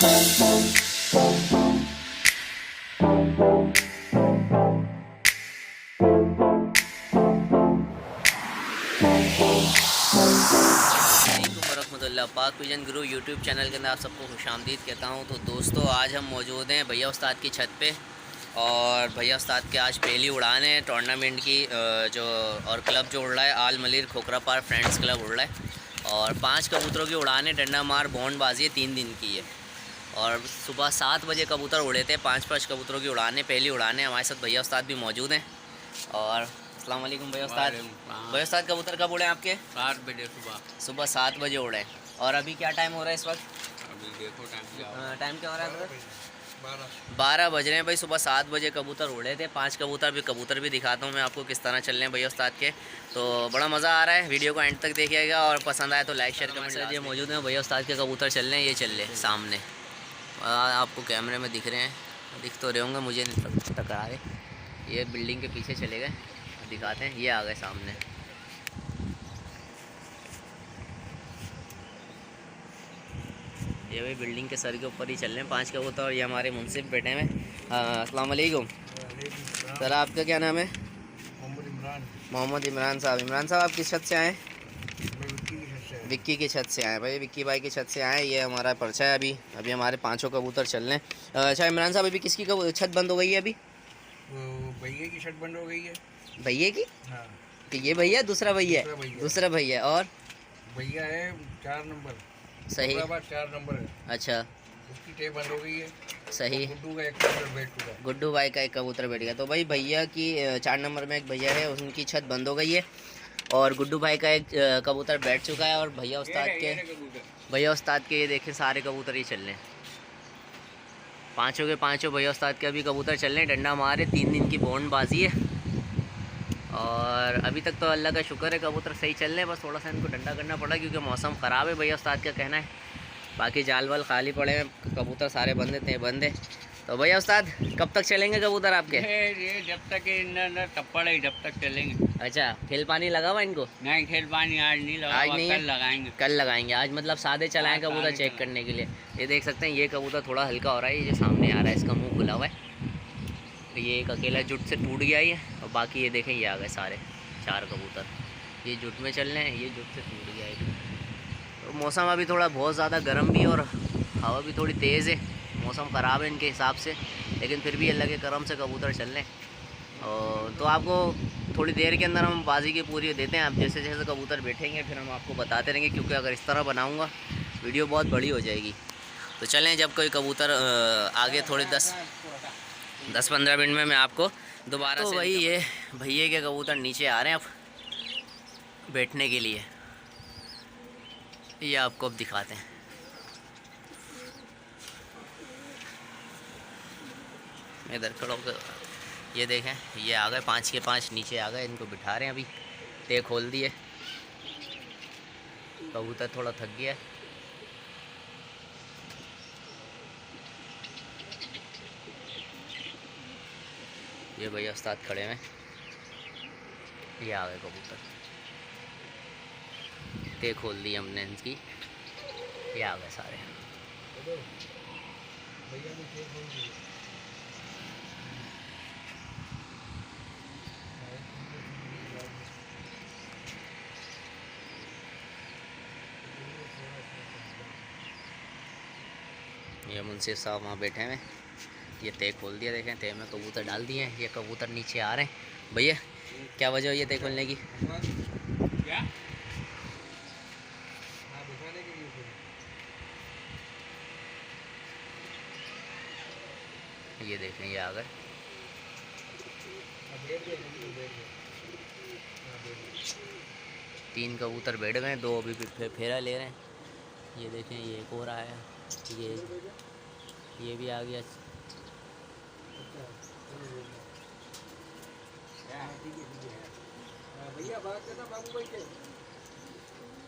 वरहमतुल्लाह। पाक पिजन गुरु YouTube channel के अंदर आप सबको खुशामदीद कहता हूँ। तो दोस्तों, आज हम मौजूद हैं भैया उस्ताद की छत पे और भैया उस्ताद के आज पहली उड़ान है टूर्नामेंट की जो और क्लब जो उड़ रहा है आल मलिर खोखरा पार फ्रेंड्स क्लब उड़ रहा है और 5 कबूतरों की उड़ान है। डंडा मार बॉन्डबाजी 3 दिन की है और सुबह 7 बजे कबूतर उड़े थे। 5 कबूतरों की उड़ान है, पहली उड़ान है। हमारे साथ भैया उस्ताद भी मौजूद हैं। और अस्सलाम वालेकुम भैया उस्ताद। भैया उस्ताद कबूतर कब उड़े आपके? 7 बजे सुबह 7 बजे उड़े। और अभी क्या टाइम हो रहा है इस वक्त? अभी देखो टाइम क्या हो रहा है? 12 बज रहे हैं भाई। सुबह 7 बजे कबूतर उड़े थे। 5 कबूतर भी दिखाता हूँ मैं आपको किस तरह चल रहे हैं भैया उस्ताद के। तो बड़ा मज़ा आ रहा है। वीडियो को एंड तक देखिएगा और पसंद आए तो लाइक शेयर कमेंट। ये मौजूद हैं भैया उस्ताद के कबूतर चल रहे हैं, ये चल रहे हैं सामने आपको कैमरे में दिख रहे हैं, दिख तो रहे होंगे, मुझे नहीं टकरा रहे। ये बिल्डिंग के पीछे चले गए, दिखाते हैं। ये आ गए सामने। ये भाई बिल्डिंग के सर के ऊपर ही चल रहे हैं 5 कबूतर। और ये हमारे मुंसिफ बैठे हैं। अस्सलाम वालेकुम सर, आपका क्या नाम है? मोहम्मद इमरान साहब। इमरान साहब, आप किस छत से आए? विक्की की छत से आए भाई, विक्की भाई की छत से आए। ये हमारा पर्चा है। अभी हमारे 5 कबूतर चल रहे हैं। अच्छा इमरान साहब, अभी किसकी छत बंद हो गई है? अभी भैया की छत बंद हो गई है। भैया की? हाँ। तो ये भैया दूसरा भैया? दूसरा भैया। और भैया है 4 नंबर। सही। 4 नंबर है। अच्छा, उसकी टेप बंद हो गई है। सही। गुड्डू का एक कबूतर बैठ चुका। गुड्डू भाई का एक कबूतर बैठ गया। तो भाई भैया की 4 नंबर में एक भैया है, उनकी छत बंद हो गई है और गुड्डू भाई का एक कबूतर बैठ चुका है। और भैया उस्ताद के ये देखें सारे कबूतर ही चल रहे हैं। 5 के 5 भैया उस्ताद के अभी कबूतर चल रहे हैं। डंडा मारे 3 दिन की बॉन्डबाजी है और अभी तक तो अल्लाह का शुक्र है कबूतर सही चल रहे हैं। बस थोड़ा सा इनको डंडा करना पड़ा क्योंकि मौसम ख़राब है, भैया उस्ताद का कहना है। बाकी जाल वाल खाली पड़े हैं, कबूतर सारे बंद है। तो भैया उस्ताद कब तक चलेंगे कबूतर आपके? ये जब तक टप्पड़ है जब तक चलेंगे। अच्छा, खेल पानी लगा हुआ इनको? नहीं, खेल पानी आज नहीं लगा। आज नहीं, कल लगाएंगे। कल लगाएंगे। आज मतलब सादे चलाएं कबूतर चेक करने के लिए। ये देख सकते हैं, ये कबूतर थोड़ा हल्का हो रहा है। ये जो सामने आ रहा है इसका मुंह खुला हुआ है। तो ये एक अकेला जुट से टूट गया ये। और बाकी ये देखें, ये आ गए सारे 4 कबूतर। ये जुट में चल रहे हैं, ये जुट से टूट गया है। तो मौसम अभी थोड़ा बहुत ज़्यादा गर्म भी और हवा भी थोड़ी तेज़ है। मौसम ख़राब है इनके हिसाब से, लेकिन फिर भी अल्लाह के करम से कबूतर चल रहे हैं। और तो आपको थोड़ी देर के अंदर हम बाजी की पूरी देते हैं। आप जैसे जैसे कबूतर बैठेंगे फिर हम आपको बताते रहेंगे, क्योंकि अगर इस तरह बनाऊँगा वीडियो बहुत बड़ी हो जाएगी। तो चलें, जब कोई कबूतर आगे थोड़ी 10-15 मिनट में मैं आपको दोबारा से। वही ये भैया के कबूतर नीचे आ रहे हैं अब बैठने के लिए। ये आपको अब दिखाते हैं। इधर खड़ो, ये देखें, ये आ गए 5 के 5 नीचे आ गए। इनको बिठा रहे हैं अभी। ते खोल दिए, कबूतर थोड़ा थक गया। ये भैया उस्ताद खड़े हैं, ये आ गए कबूतर। ते खोल दी हमने इनकी, ये आ गए सारे। ये मुंसिफ साहब वहाँ बैठे हैं। ये ते खोल दिया, देखें ते में कबूतर डाल दिए हैं। ये कबूतर नीचे आ रहे हैं। भैया क्या वजह हुई है ते खोलने की? ये देखें, ये आ गए। तीन कबूतर बैठ गए, 2 अभी फेरा ले रहे हैं। ये देखें, ये एक और आया, ये भी आ गया।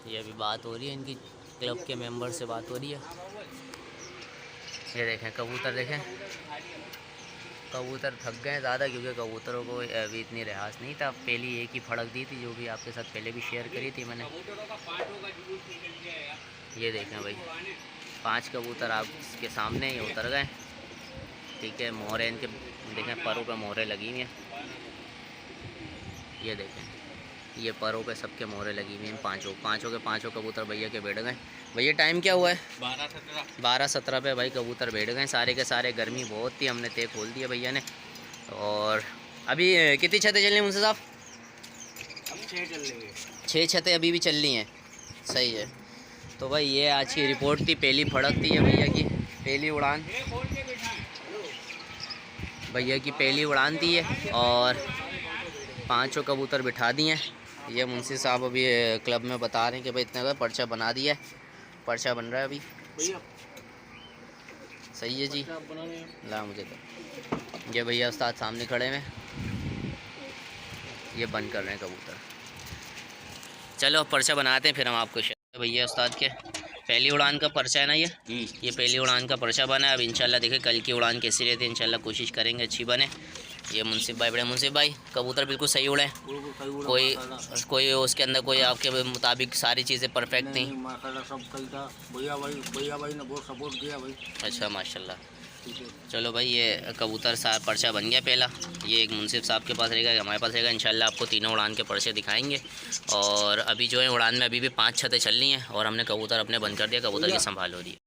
ये अभी बात हो रही है, इनकी क्लब के मेंबर से बात हो रही है। ये देखें कबूतर, देखें कबूतर थक गए ज़्यादा क्योंकि कबूतरों को अभी इतनी रिहास नहीं था। पहली एक ही फड़क दी थी, जो भी आपके साथ पहले भी शेयर करी थी मैंने। ये देखें भाई, 5 कबूतर आपके सामने ही उतर गए। ठीक है, मोहरे इनके देखें, परों पे मोहरे लगी हुई हैं। ये देखें, ये परों पे सबके मोहरे लगी हुई हैं। पाँचों के पाँचों कबूतर भैया के बैठ गए। भैया टाइम क्या हुआ है? 12:17 पे भाई कबूतर बैठ गए सारे के सारे। गर्मी बहुत थी, हमने तय खोल दिया भैया ने। और अभी कितनी छतें चल रही हैं मुंशी साहब? 6 छतें अभी भी चल रही हैं। सही है। तो भाई ये आज की रिपोर्ट थी, पहली फड़क थी है भैया की, पहली उड़ान। भैया की पहली उड़ान थी है और 5 कबूतर बिठा दिए हैं। ये मुंशी साहब अभी क्लब में बता रहे हैं कि भाई इतना का पर्चा बना दिया है, पर्चा बन रहा है अभी। सही है जी, ला मुझे तो। ये भैया उस्ताद सामने खड़े हैं, ये बंद कर रहे हैं कबूतर। चलो पर्चा बनाते हैं फिर हम आपको। भैया उस्ताद के पहली उड़ान का पर्चा है ना ये पहली उड़ान का पर्चा बना है। अब इंशाल्लाह देखें कल की उड़ान कैसी रहती है, इंशाल्लाह कोशिश करेंगे अच्छी बने। ये मुंसिफ भाई, बड़े मुंसिफ भाई, कबूतर बिल्कुल सही उड़े, कोई उसके अंदर कोई आपके मुताबिक सारी चीज़ें परफेक्ट थी? माशाल्लाह सब सही था। भैया भाई ने बहुत सपोर्ट किया भाई। अच्छा माशाल्लाह। चलो भाई ये कबूतर साहब पर्चा बन गया पहला। ये एक मुंसिफ साहब के पास रहेगा, हमारे पास रहेगा। इंशाल्लाह आपको तीनों उड़ान के पर्चे दिखाएंगे। और अभी जो है उड़ान में अभी भी 5 छतें चल रही हैं और हमने कबूतर अपने बंद कर दिया, कबूतर की संभाल हो रही है।